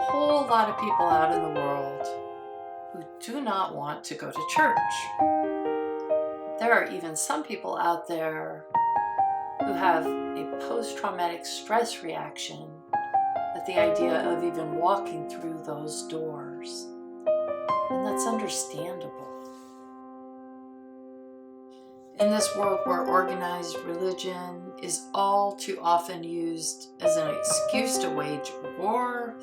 whole lot of people out in the world who do not want to go to church. There are even some people out there who have a post-traumatic stress reaction at the idea of even walking through those doors. And that's understandable. In this world where organized religion is all too often used as an excuse to wage war,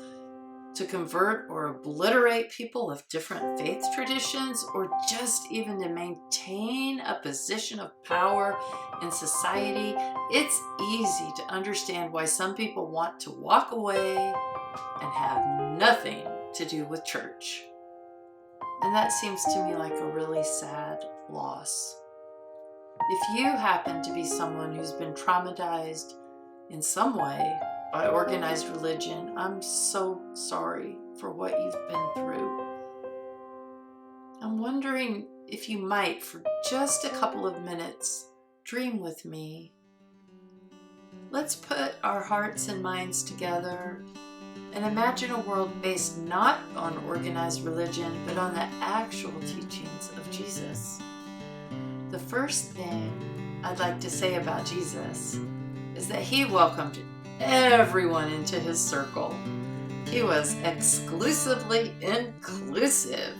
to convert or obliterate people of different faith traditions, or just even to maintain a position of power in society, it's easy to understand why some people want to walk away and have nothing to do with church. And that seems to me like a really sad loss. If you happen to be someone who's been traumatized in some way by organized religion, I'm so sorry for what you've been through. I'm wondering if you might, for just a couple of minutes, dream with me. Let's put our hearts and minds together and imagine a world based not on organized religion, but on the actual teachings of Jesus. The first thing I'd like to say about Jesus is that he welcomed everyone into his circle. He was exclusively inclusive.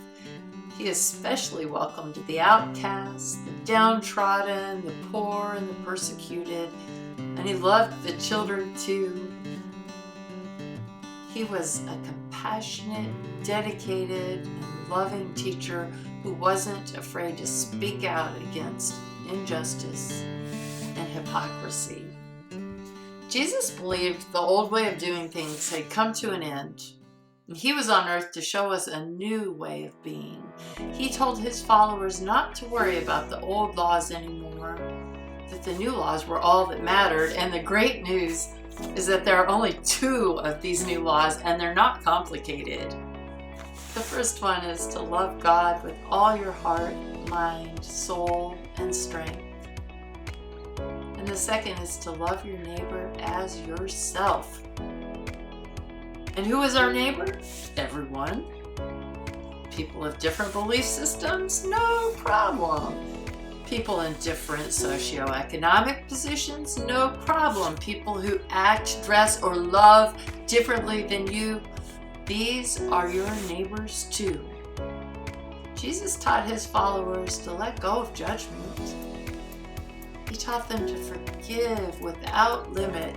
He especially welcomed the outcast, the downtrodden, the poor, and the persecuted, and he loved the children too. He was a compassionate, dedicated, and loving teacher who wasn't afraid to speak out against injustice and hypocrisy. Jesus believed the old way of doing things had come to an end. He was on earth to show us a new way of being. He told his followers not to worry about the old laws anymore, that the new laws were all that mattered, and the great news is that there are only 2 of these new laws, and they're not complicated. The first one is to love God with all your heart, mind, soul, and strength. And the second is to love your neighbor as yourself. And who is our neighbor? Everyone. People of different belief systems? No problem. People in different socioeconomic positions? No problem. People who act, dress, or love differently than you? These are your neighbors too. Jesus taught his followers to let go of judgment. He taught them to forgive without limit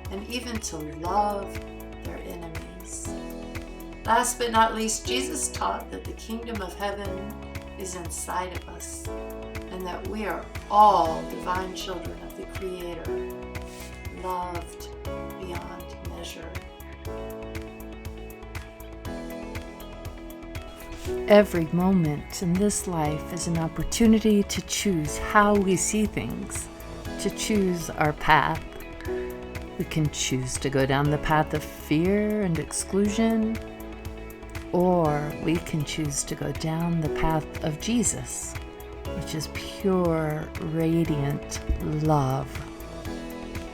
and even to love their enemies. Last but not least, Jesus taught that the kingdom of heaven is inside of us and that we are all divine children of the Creator, loved beyond measure. Every moment in this life is an opportunity to choose how we see things, to choose our path. We can choose to go down the path of fear and exclusion, or we can choose to go down the path of Jesus, which is pure, radiant love.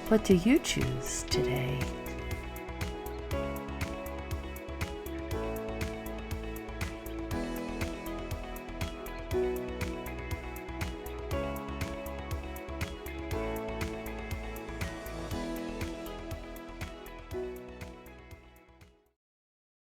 What do you choose today?